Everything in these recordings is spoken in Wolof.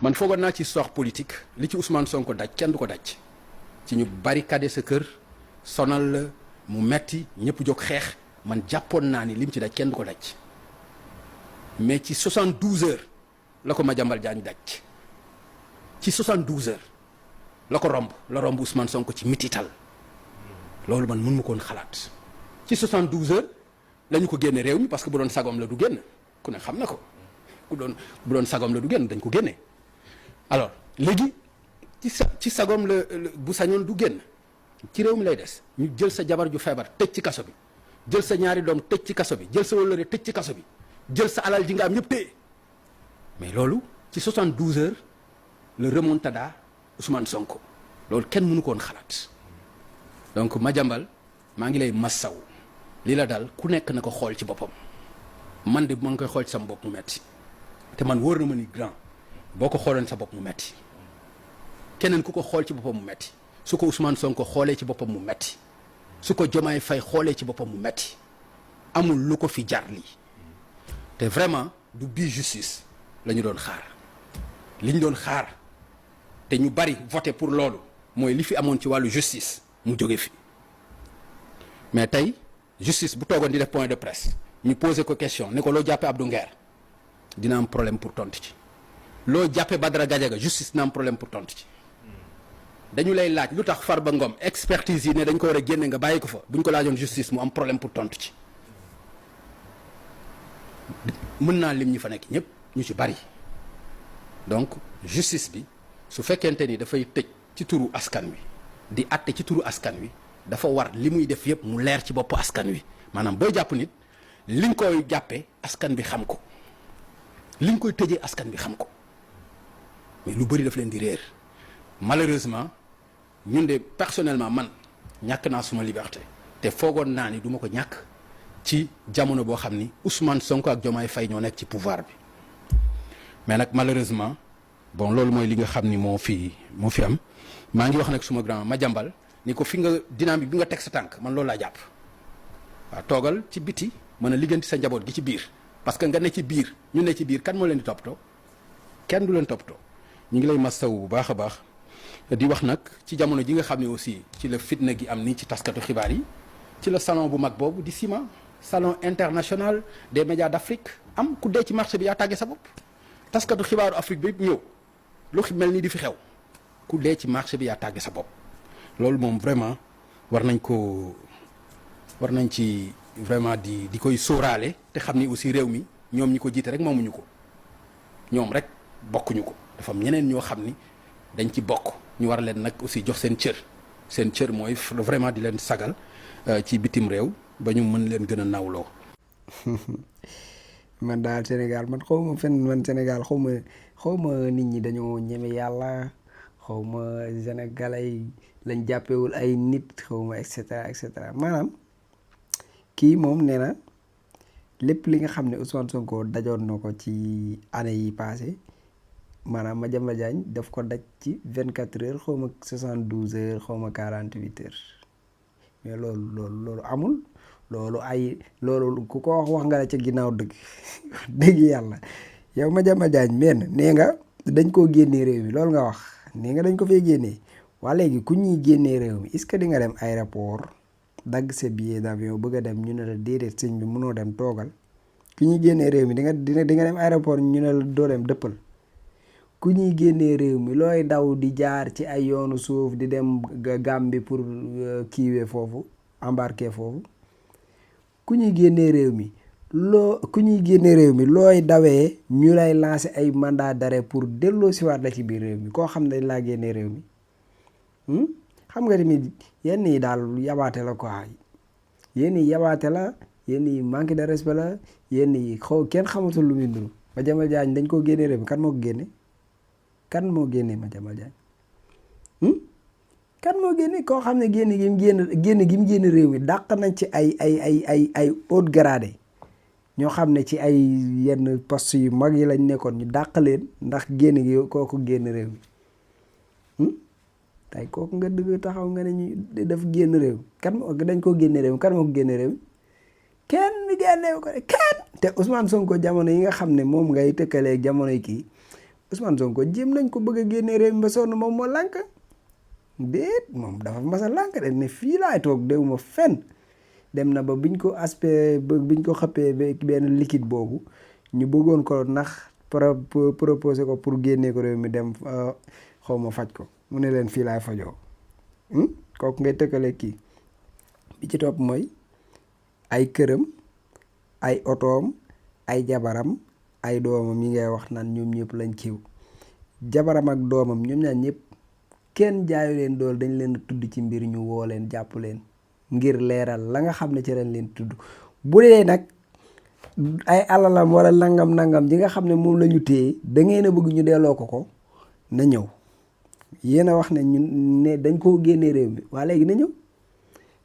man foogoon naa ci histoire politique li ci Ousmane Sonko daj kenn du ko daj ci ñu barricade sa kër sonal la mu metti ñëpp jóg xeex man jàppoon naa ni lim ci daj kenn du ko daj mais ci 72 heures la ko Madiambal Diagne daj ci 72 heures la ko romb Ousmane Sonko ci mitital loolu man mun ma koon xalaat ci 72 heures la ñu ko génne réew mi parce que bu doon sagom la du génn ku ne xam na ko bu doon sagom la du génn dañ ko génne alors léegi ci sagom la bu sañoon du génn ci réew mi lay des ñu jël sa jabar ju feebar tëj ci kaso bi jël sa ñaari doom tëj ci kaso bi jël sa wëllëre tëj ci kaso bi jël sa alal ji nga am ñëpp téye mais loolu ci 72 heures le remontada Ousmane Sonko loolu kenn mënu ko woon xalaat donc Madiambal maa ngi lay massaw li la dal ku nekk na ko xool ci boppam man de maa ngi koy xool ci sama bopp mu metti te man wóor na ma ni grand boo ko xooloon sa bopp mu metti keneen ku ko xool ci boppam mu metti su ko Ousmane Sonko xoolee ci boppam mu metti su ko Diomaye Faye xoolee ci boppam mu metti amul lu ko fi jar lii te vraiment du bii justice la ñu doon xaar li ñu doon xaar te ñu bari voté pour loolu mooy li fi amoon ci wàllu justice mu jóge fi mais tey justice bu toogoon di def point de presse ñu posé ko question ne ko loo jàppee Abdou Nguer dina am problème pour tontu ci loo jàppee Badara Gadiaga justice dina am problème pour tontu ci dañu lay laaj lu tax Farba Ngom expertise yi ne dañ ko war a génne nga bàyyi ko fa bu ñu ko laajoon justice mu am problème pour tontu ci mën naa lim ñi fa nekk ñëpp ñu ci bari donc justice bi su fekkente ni dafay tëj ci turu askan wi di àtte ci turu askan wi dafa war li muy def yëpp mu leer ci bopp askan wi maanaam booy jàpp nit li nga koy jàppee askan bi xam ko li nga koy tëjee askan bi xam ko mais lu bëri daf leen di réer malheureusement ñun de personnellement man ñàkk naa suma liberté te foogoon naa ni du ma ko ñàkk ci jamono boo xam ni Ousmane Sonko ak Diomaye Faye ñoo nekk ci pouvoir bi mais nag malheureusement bon loolu mooy li nga xam ni moo fi am maa ngi wax nag suma grand Madiambal ni ko fi nga dynamique bi nga teg sa tànk man loolu laa jàpp waaw toogal ci biti mën a ligganti sa njaboot gi ci biir parce que nga ne ci biir ñu ne ci biir kan moo leen di toppatoo kenn du leen toppatoo ñu ngi lay mastaw bu baax a baax di wax nag ci jamono ji nga xam ne aussi ci la fitna gi am ni ci taskatu xibaar yi ci la salon bu mag boobu di CIMA salon international des médias d'Afrique am ku dee ci marché bi yaa tàggee sa bopp taskatu xibaaru Afrique bi ñëw lu mel ni di fi xew ku dee ci marché bi yaa tàggee sa bopp loolu moom vraiment war nañ ci vraiment di koy sóoraale te xam ni aussi réew mi ñoom ñi ko jiite rek moomuñu ko ñoom rek bokkuñu ko dafa am ñeneen ñoo xam ni dañ ci bokk ñu war leen nag aussi jox seen cër mooy vraiment di leen sagal ci bitim réew ba ñu mën leen gën a nawloo. man daal Sénégal man Sénégal xaw ma nit ñi dañoo ñeme yàlla xaw ma sénégalais lañ jàppewul ay nit xaw ma et cetera maanaam kii moom nee na lépp li nga xam ne Ousmane Sonko dajoon na ko ci année yi passé maanaam Madiambal Diagne daf ko daj ci 24 heures xaw ma 72 heures xaw ma 48 heures mais loolu amul loolu ku ko wax nga la ca ginnaaw dëgg yàlla yow Madiambal Diagne men nee nga dañ koo génnee réew mi loolu nga wax nee nga dañ ko fee génnee waa léegi ku ñuy génnee réew mi est-ce que di nga dem aéroport dagg sa billet d'avion bëgg a dem ñu ne la déedéet sëñ bi mënoo dem toogal ku ñuy génnee réew mi di nga dem aéroport ñu ne la doo dem dëppal ku ñuy génnee réew mi looy daw di jaar ci ay yoonu suuf di dem Gambie pour kiiwee foofu embarquer foofu ku ñuy génnee réew mi looy dawee ñu lay lancer ay mandat d'arrêt pour delloo siwaat la ci biir réew mi koo xam ne dañ laa génnee réew mi xam nga tamit yenn yi daal yabaate la quoi yenn yi yabaate la yenn yi manque de respect la yenn yi kenn xamatul lu muy nuru Madiambal Diagne dañ koo génnee réew mi kan moo ko génne Madiambal Diagne kan moo génne koo xam ne génn gi mu génn réew mi dàq nañ ci ay haut gradé ñoo xam ne ci ay yenn poste yu mag yi lañ nekkoon ñu dàq leen ndax génn gi kooku génn réew mi tey kooku nga dëgg taxaw nga ne ñu daf génn réew dañ koo génne réew mi kan moo ko génne réew mi kenn génnewu ko kenn te Ousmane Sonko jamono yi nga xam ne moom ngay tëkkaleeg jamono yi kii Ousmane Sonko jéem nañ ko bëgg a génne réew mi ba sonn moom moo lànk déet moom dafa mas a lànk de ne fii laay toog déwuma fenn dem na ba biñ ko biñ ko xëppee benn liquide boobu ñu bëggoon ko nax proposé ko pour génnee ko réew mi dem xaw ma faj ko mu ne leen fii laay fajoo kooku ngay tëkkale kii bi ci topp mooy ay këram ay otoom ay jabaram ay doomam yi ngay wax naan ñoom ñëpp lañ kiiw jabaram ak doomam ñoom ñaar ñëpp kenn jaayu leen dool dañ leen tudd ci mbir ñu woo leen jàpp leen ngir leeral la nga xam ne ci lañ leen tudd bu dee nag ay alalam wala nangam ji nga xam ne moom la ñu téye da ngeen a bëgg ñu delloo ko na ñëw yéen a wax ne ñun ne dañ koo génne réew mi waa léegi na ñëw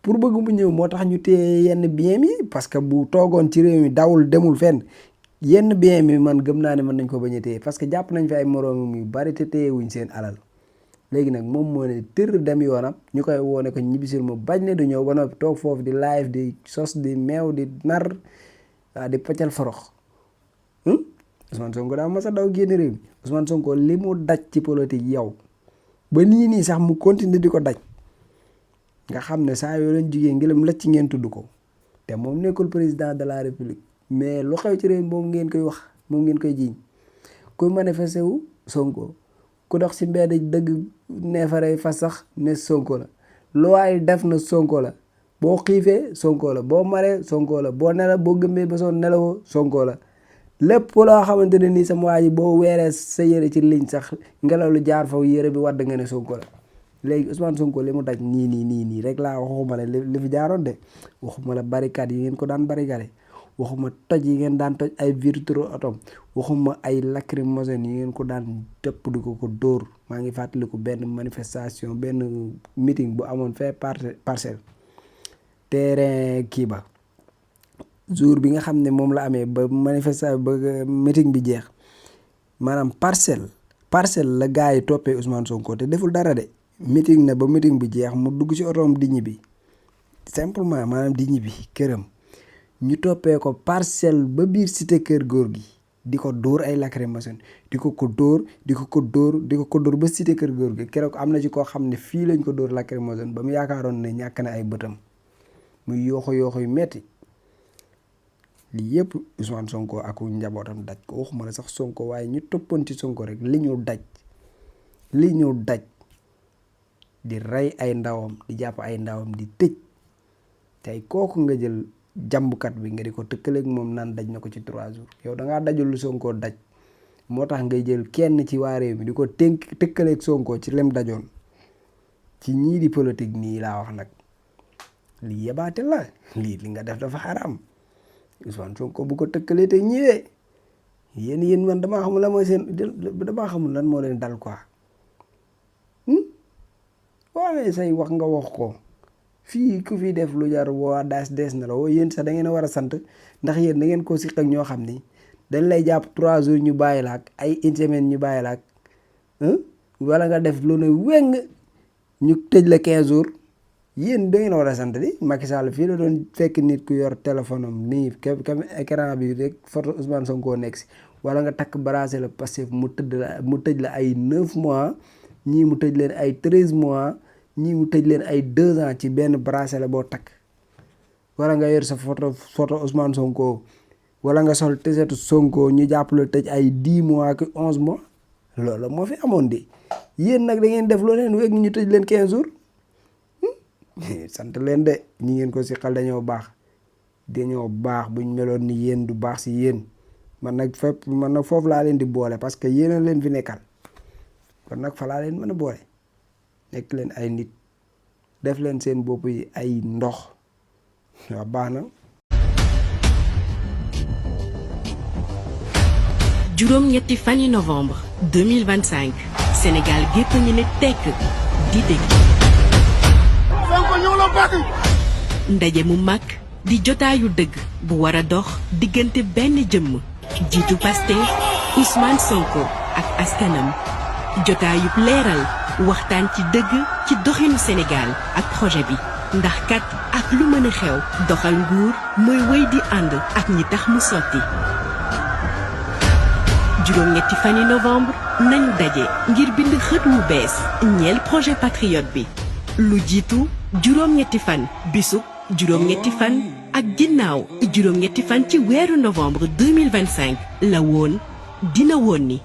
pour bëgg mu ñëw moo tax ñu téye yenn bien mi parce que bu toogoon ci réew mi dawul demul fenn yenn bien mi man gëm naa ne mën nañ ko bañ a téye parce que jàpp nañ fi ay moroomam yu bari te téyewuñ seen alal léegi nag moom moo ne tër dem yoonam ñu koy woone ko ñibbisil mu bañ ne du ñëw ba noppi toog foofu di live di sos di meew di nar waa di paccal forox Ousmane Sonko daa mas a daw génn réew mi Ousmane Sonko li mu daj ci politique yow ba nii sax mu continuer di ko daj nga xam ne saa yoo leen jigéen ngelam lacc ngeen tudd ko te moom nekkul président de la république mais lu xew ci réew mi moom ngeen koy wax moom ngeen koy jiiñ ku manifesté wu Sonko ku dox ci mbedd dëgg neefaree fas sax ne Sonko la lu waay def na Sonko la boo xiifee Sonko la boo maree Sonko la boo nelaw boo gëmmee ba soo nelawoo Sonko la lépp loo xamante ne nii sama waa ji boo weeree sa yére ci ligne sax ngelaw lu jaar faw yére bi wadd nga ne Sonko la léegi Ousmane Sonko li mu daj nii rek laa waxuma la li fi jaaroon de waxuma la barricade yi ngeen ko daan barricade waxuma toj yi ngeen daan toj ay vitres otom waxuma ay lacrymogènes yi ngeen ko daan tëpp di ko dóor maa ngi fàttaliku benn manifestation benn meeting bu amoon fee Parcelles terrain kii ba jour bi nga xam ne moom la amee ba manifestation ba meeting bi jeex maanaam parcelle la gars yi toppee Ousmane Sonko te deful dara de meeting na ba meeting bi jeex mu dugg ci otoom di ñibbi simplement maanaam di ñibbi këram ñu toppee ko parcelle ba biir cité kër góor gi di ko dóor ay lacrymogène di ko dóor ba cité kër góor gi keroog am na ci koo xam ne fii lañ ko dóor lacrymogène ba mu yaakaaroon ne ñàkk na ay bëtam muy yooxo yu metti lii yëpp Ousmane Sonko ak njabootam daj ko waxuma la sax Sonko waaye ñu toppoon ci Sonko rek li ñu daj di rey ay ndawam di jàpp ay ndawam di tëj tey kooku nga jël jàmbukat bi nga di ko tëkkaleeg moom naan daj na ko ci 3 jours yow dangaa dajul lu Sonko daj moo tax ngay jël kenn ci waa réew mi di ko tëkkaleeg Sonko ci lem dajoon ci ñii di politique nii laa wax nag lii yebaate la li nga def dafa xaram Ousmane Sonko bu ko tëkkalee te ñëwee yéen man damaa xamul lan mooy damaa xamul lan moo leen dal quoi waaye say wax nga wax ko fii ku fi def lu jar waa des na la woo yéen sax da ngeen a war a sant ndax yéen da ngeen ko siq ak ñoo xam ni dañ lay jàpp 3 jours ñu bàyyi la ak ay une semaine ñu bàyyi la ak wala nga def lu ne weng ñu tëj la 15 jours yéen da ngeen a war a sant di Macky Sall fii la doon fekk nit ku yor téléphone am nii comme écran bi rek photo Ousmane Sonko nekk si wala nga takk bracelet la parce que mu tëj la ay 9 mois ñii mu tëj leen ay 13 mois ñii mu tëj leen ay 2 ans ci benn bracelet la boo takk wala nga yor sa photo Ousmane Sonko wala nga sol tesetu Sonko ñu jàpp la tëj ay 10 mois ak 11 mois loolu moo fi amoon de yéen nag da ngeen def loo leen wegg ñu tëj leen 15 jours sant leen de ñi ngeen ko si xal dañoo baax buñ meloon ni yéen du baax si yéen man nag foofu laa leen di boole parce que yéen a leen fi nekkal kon nag fa laa leen mën a boole nekk leen ay nit def leen seen bopp yi ay ndox waaw baax na. juróom-ñetti fani novembre 2025 Sénégal gépp ngi ne tekk di dégg. ndaje mu mag di jotaayu dëgg bu war a dox diggante benn jëmm jiitu Pastef Ousmane Sonko ak askanam jotaayub leeral waxtaan ci dëgg ci doxinu Sénégal ak projet bi ndax kat ak lu mën a xew doxal nguur mooy wéy di ànd ak ñi tax mu sotti juróom-ñetti fani novembre nañu daje ngir bind xët wu bees ñeel projet patriote bi lu jiitu juróom-ñetti fan bisub juróom-ñetti fan ak ginnaaw juróom-ñetti fan ci weeru novembre 2025 la woon dina woon ni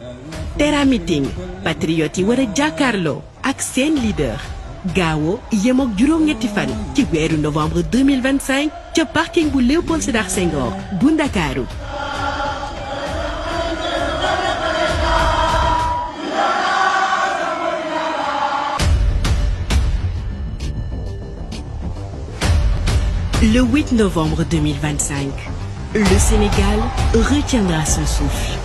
Terra Meeting patriote yi war a jàkkaarloo ak seen leader gaawo yemook juróom-ñetti fan ci weeru novembre 2025 ca parking bu Léopold Sédar Senghor bu Ndakaaru. Le 8 novembre 2025, le Sénégal retiendra son souffle.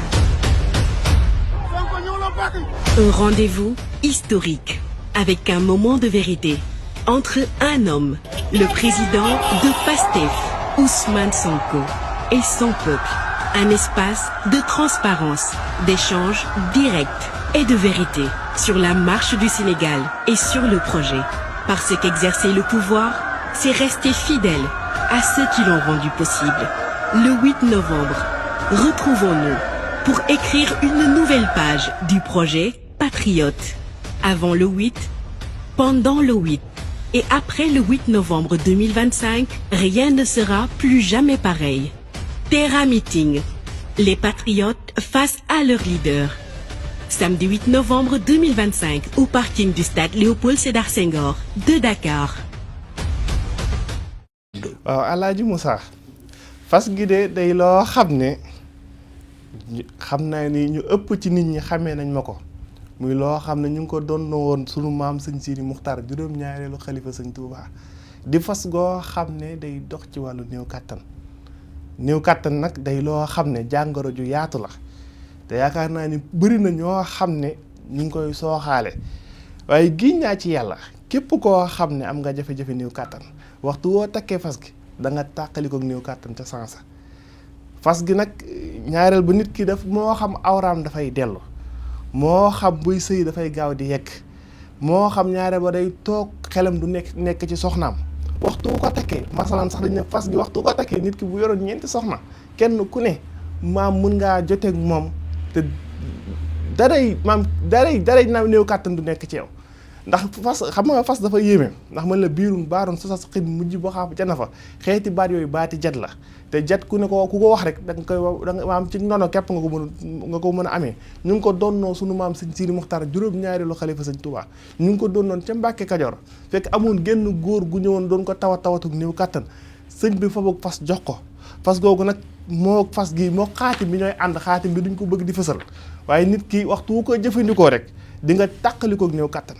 Un rendez-vous historique avec un moment de vérité entre un homme, le président de PASTEF, Ousmane Sonko, et son peuple. Un espace de transparence, d'échange direct et de vérité sur la marche du Sénégal et sur le projet. Parce qu'exercer le pouvoir, c'est rester fidèle à ceux qui l'ont rendu possible. Le 8 novembre, retrouvons-nous pour écrire une nouvelle page du projet Patriote. Avant le 8, pendant le 8 et après le 8 novembre 2025, rien ne sera plus jamais pareil. Terra Meeting, les patriotes face à leur leader. Samedi 8 novembre 2025 au parking du stade Léopold Sédar Senghor de Dakar. waaw Alaaji Moussa fas gi de day loo xam ne xam naa ni ñu ëpp ci nit ñi xamee nañ ma ko muy loo xam ne ñu ngi ko doon woon sunu maam sëñ Sidi Muxtaar juróom-ñaareelu xalifa sëñ Touba di fas goo xam ne day dox ci wàllu néew kàttan nag day loo xam ne jàngoro ju yaatu la te yaakaar naa ni bëri na ñoo xam ne ñu ngi koy sooxaale waaye giñ naa ci yàlla képp koo xam ne am nga jafe-jafe néew kàttan waxtu woo takkee fas gi da nga tàqali ko néew kàttan ca sansa fas gi nag ñaareel ba nit ki daf moo xam awraam dafay dellu moo xam buy sëy dafay gaaw di yegg moo xam ñaareel ba day toog xelam du nekk ci soxnaam waxtu ko takkee masalan sax dañ ne fas gi waxtu ko takkee nit ki bu yoroon 4 soxna kenn ku ne maam mën ngaa joteeg moom te daray na néew kàttan du nekk ci yow ndax fas xam nga fas dafa yéeme ndax man la biirun baaroon sosas xin mujj boo xam ca na fa xeeti baat yooyu baati jat la te jat ku ko wax rek da nga maam ci nono képp nga ko mën a amee ñu ngi ko doonnoo sunu maam sëñ Sidi Muxtaar juróom-ñaareelu xalifa sëñ Touba ñu ngi ko doonnoon ca Mbàkke Kajoor fekk amoon genn góor gu ñëwoon doon ko tawatug néew kàttan sëñ bi fa boog fas jox ko fas googu nag moo fas gi moo xaatim bi ñooy ànd xaatim bi duñ ko bëgg di fësal waaye nit ki waxtu wu ko jëfandikoo rek di nga tàqalikoog néew kàttan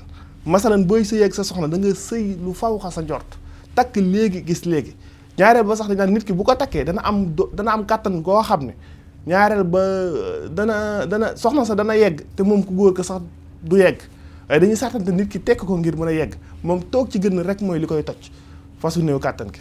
masalan booy sëy ak sa soxna da nga sëy lu faw xa sa njort takk léegi gis léegi ñaareel ba sax dañ naan nit ki bu ko takkee dana am kàttan goo xam ne ñaareel ba dana soxna sa dana yegg te moom ku góor ko sax du yegg waaye dañuy sàttante nit ki tekk ko ngir mën a yegg moom toog ci gën rek mooy li koy toj fasu néew kàttan ki